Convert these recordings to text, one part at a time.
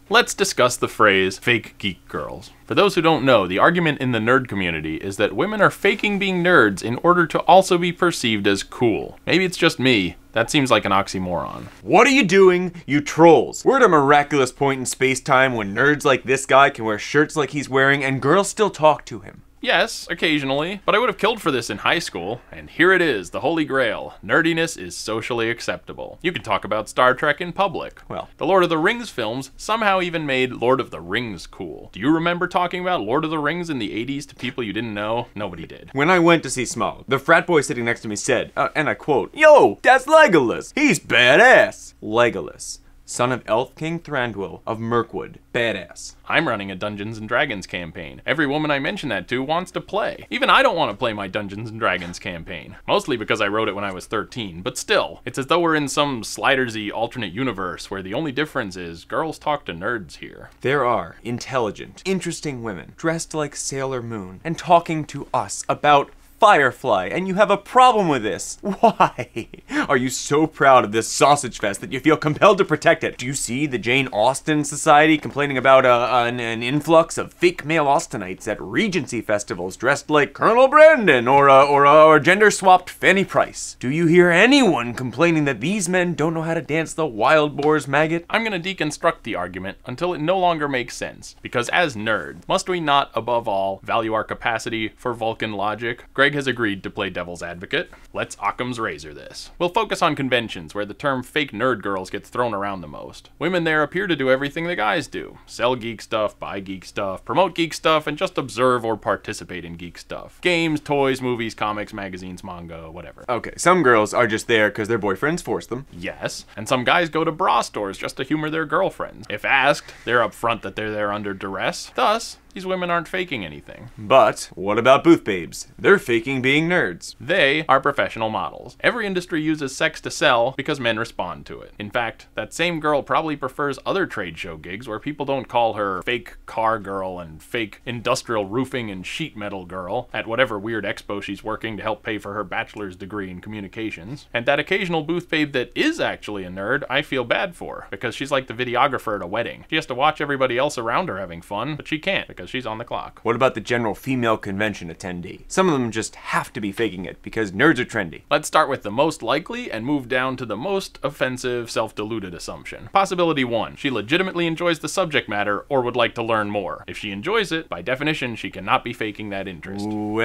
Let's discuss the phrase fake geek girls. For those who don't know, the argument in the nerd community is that women are faking being nerds in order to also be perceived as cool. Maybe it's just me. That seems like an oxymoron. What are you doing, you trolls? We're at a miraculous point in space-time when nerds like this guy can wear shirts like he's wearing and girls still talk to him. Yes, occasionally, but I would have killed for this in high school, and here it is, the holy grail. Nerdiness is socially acceptable. You can talk about Star Trek in public. Well, the Lord of the Rings films somehow even made Lord of the Rings cool. Do you remember talking about Lord of the Rings in the 80s to people you didn't know? Nobody did. When I went to see SWIW, the frat boy sitting next to me said, and I quote, "Yo, that's Legolas. He's badass." Legolas, son of Elf King Thranduil of Mirkwood. Badass. I'm running a Dungeons & Dragons campaign. Every woman I mention that to wants to play. Even I don't want to play my Dungeons & Dragons campaign. Mostly because I wrote it when I was 13, but still, it's as though we're in some Slidersy alternate universe where the only difference is girls talk to nerds here. There are intelligent, interesting women dressed like Sailor Moon and talking to us about Firefly, and you have a problem with this. Why? Are you so proud of this sausage fest that you feel compelled to protect it? Do you see the Jane Austen Society complaining about an influx of fake male Austenites at Regency festivals dressed like Colonel Brandon or gender-swapped Fanny Price? Do you hear anyone complaining that these men don't know how to dance the wild boar's maggot? I'm gonna deconstruct the argument until it no longer makes sense, because as nerds, must we not, above all, value our capacity for Vulcan logic? Greg has agreed to play devil's advocate. Let's Occam's razor this. We'll focus on conventions where the term fake nerd girls gets thrown around the most. Women there appear to do everything the guys do. Sell geek stuff, buy geek stuff, promote geek stuff, and just observe or participate in geek stuff. Games, toys, movies, comics, magazines, manga, whatever. Okay, some girls are just there because their boyfriends force them. Yes, and some guys go to bra stores just to humor their girlfriends. If asked, they're upfront that they're there under duress. Thus, these women aren't faking anything. But what about booth babes? They're faking being nerds. They are professional models. Every industry uses sex to sell because men respond to it. In fact, that same girl probably prefers other trade show gigs where people don't call her fake car girl and fake industrial roofing and sheet metal girl at whatever weird expo she's working to help pay for her bachelor's degree in communications. And that occasional booth babe that is actually a nerd, I feel bad for, because she's like the videographer at a wedding. She has to watch everybody else around her having fun, but she can't because she's on the clock. What about the general female convention attendee? Some of them just have to be faking it because nerds are trendy. Let's start with the most likely and move down to the most offensive, self-deluded assumption. Possibility 1, she legitimately enjoys the subject matter or would like to learn more. If she enjoys it, by definition, she cannot be faking that interest. Ooh,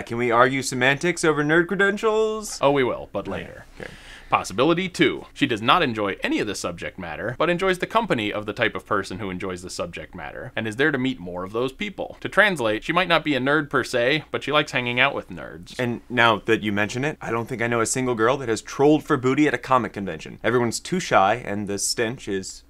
can we argue semantics over nerd credentials? Oh, we will, but later. Okay. Possibility 2, she does not enjoy any of the subject matter, but enjoys the company of the type of person who enjoys the subject matter, and is there to meet more of those people. To translate, she might not be a nerd per se, but she likes hanging out with nerds. And now that you mention it, I don't think I know a single girl that has trolled for booty at a comic convention. Everyone's too shy, and the stench is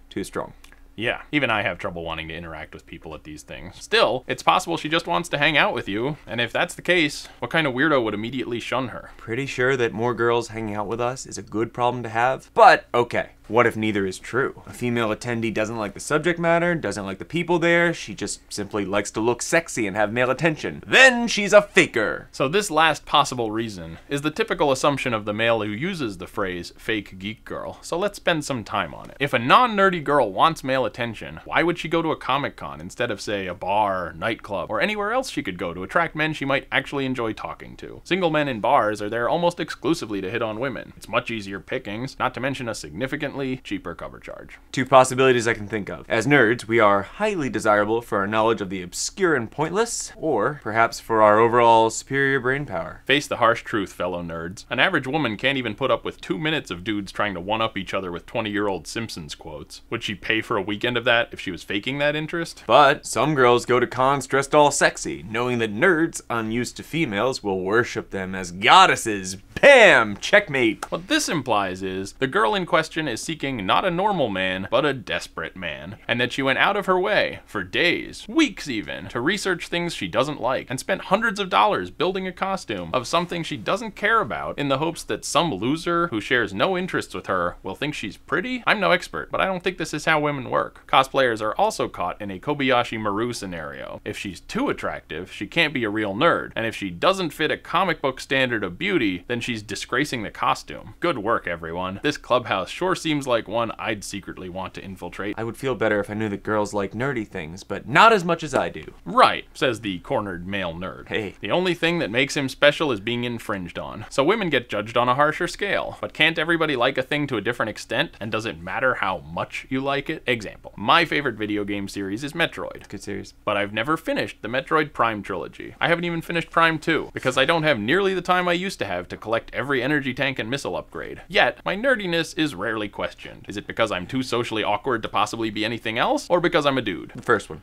too strong. Yeah, even I have trouble wanting to interact with people at these things. Still, it's possible she just wants to hang out with you, and if that's the case, what kind of weirdo would immediately shun her? Pretty sure that more girls hanging out with us is a good problem to have, but okay. What if neither is true? A female attendee doesn't like the subject matter, doesn't like the people there, she just simply likes to look sexy and have male attention. Then she's a faker! So this last possible reason is the typical assumption of the male who uses the phrase fake geek girl, so let's spend some time on it. If a non-nerdy girl wants male attention, why would she go to a Comic-Con instead of, say, a bar, nightclub, or anywhere else she could go to attract men she might actually enjoy talking to? Single men in bars are there almost exclusively to hit on women. It's much easier pickings, not to mention a significantly cheaper cover charge. 2 possibilities I can think of. As nerds, we are highly desirable for our knowledge of the obscure and pointless, or perhaps for our overall superior brain power. Face the harsh truth, fellow nerds. An average woman can't even put up with 2 minutes of dudes trying to one-up each other with 20-year-old Simpsons quotes. Would she pay for a weekend of that if she was faking that interest? But some girls go to cons dressed all sexy, knowing that nerds, unused to females, will worship them as goddesses. Bam! Checkmate! What this implies is, the girl in question is seeking not a normal man, but a desperate man. And that she went out of her way, for days, weeks even, to research things she doesn't like, and spent hundreds of dollars building a costume of something she doesn't care about in the hopes that some loser who shares no interests with her will think she's pretty? I'm no expert, but I don't think this is how women work. Cosplayers are also caught in a Kobayashi Maru scenario. If she's too attractive, she can't be a real nerd, and if she doesn't fit a comic book standard of beauty, then she's disgracing the costume. Good work, everyone. This clubhouse sure seems like one I'd secretly want to infiltrate. I would feel better if I knew that girls like nerdy things, but not as much as I do. Right, says the cornered male nerd. Hey. The only thing that makes him special is being infringed on. So women get judged on a harsher scale. But can't everybody like a thing to a different extent? And does it matter how much you like it? Example. My favorite video game series is Metroid. Good series. But I've never finished the Metroid Prime trilogy. I haven't even finished Prime 2, because I don't have nearly the time I used to have to collect every energy tank and missile upgrade. Yet, my nerdiness is rarely questioned. Is it because I'm too socially awkward to possibly be anything else, or because I'm a dude? The first one.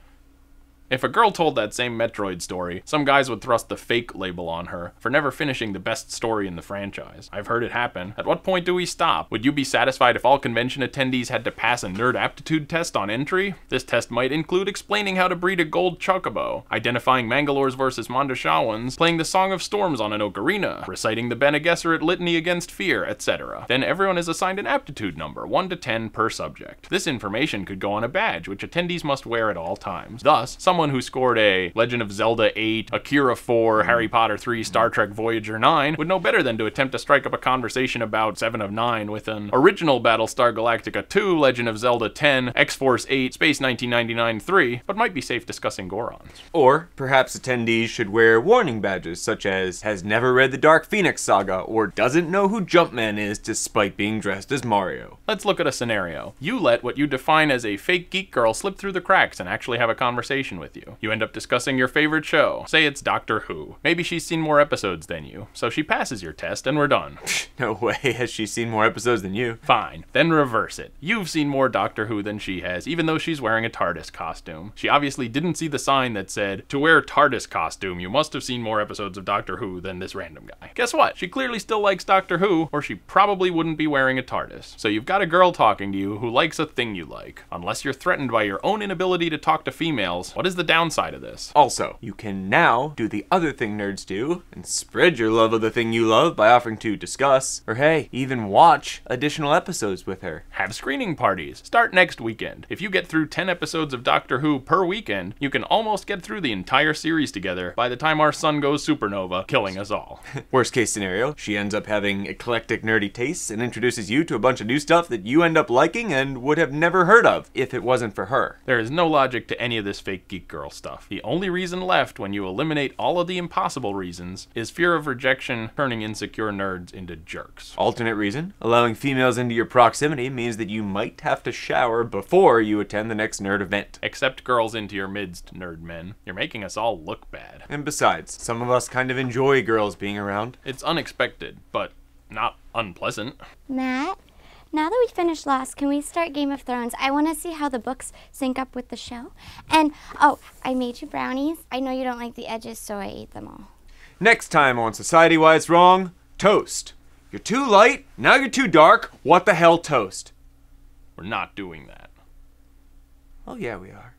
If a girl told that same Metroid story, some guys would thrust the fake label on her for never finishing the best story in the franchise. I've heard it happen. At what point do we stop? Would you be satisfied if all convention attendees had to pass a nerd aptitude test on entry? This test might include explaining how to breed a gold chocobo, identifying Mangalores versus Mondashawans, playing the Song of Storms on an ocarina, reciting the Bene Gesserit litany against fear, etc. Then everyone is assigned an aptitude number, 1 to 10 per subject. This information could go on a badge, which attendees must wear at all times. Thus, someone who scored a Legend of Zelda 8, Akira 4, Harry Potter 3, Star Trek Voyager 9 would know better than to attempt to strike up a conversation about 7 of 9 with an original Battlestar Galactica 2, Legend of Zelda 10, X-Force 8, Space 1999 3, but might be safe discussing Gorons. Or perhaps attendees should wear warning badges such as has never read the Dark Phoenix saga or doesn't know who Jumpman is despite being dressed as Mario. Let's look at a scenario. You let what you define as a fake geek girl slip through the cracks and actually have a conversation with you. You end up discussing your favorite show. Say it's Doctor Who. Maybe she's seen more episodes than you, so she passes your test and we're done. No way has she seen more episodes than you. Fine, then reverse it. You've seen more Doctor Who than she has, even though she's wearing a TARDIS costume. She obviously didn't see the sign that said, to wear a TARDIS costume, you must have seen more episodes of Doctor Who than this random guy. Guess what? She clearly still likes Doctor Who, or she probably wouldn't be wearing a TARDIS. So you've got a girl talking to you who likes a thing you like. Unless you're threatened by your own inability to talk to females, what is the downside of this? Also, you can now do the other thing nerds do and spread your love of the thing you love by offering to discuss, or hey, even watch additional episodes with her. Have screening parties. Start next weekend. If you get through 10 episodes of Doctor Who per weekend, you can almost get through the entire series together by the time our sun goes supernova, killing us all. Worst case scenario, she ends up having eclectic nerdy tastes and introduces you to a bunch of new stuff that you end up liking and would have never heard of if it wasn't for her. There is no logic to any of this fake geek girl stuff. The only reason left when you eliminate all of the impossible reasons is fear of rejection turning insecure nerds into jerks. Alternate reason, allowing females into your proximity means that you might have to shower before you attend the next nerd event. Accept girls into your midst, nerd men. You're making us all look bad. And besides, some of us kind of enjoy girls being around. It's unexpected, but not unpleasant. Matt, now that we finished Lost, can we start Game of Thrones? I want to see how the books sync up with the show. And, oh, I made you brownies. I know you don't like the edges, so I ate them all. Next time on Society Why It's Wrong, toast. You're too light, now you're too dark, what the hell toast? We're not doing that. Oh yeah, we are.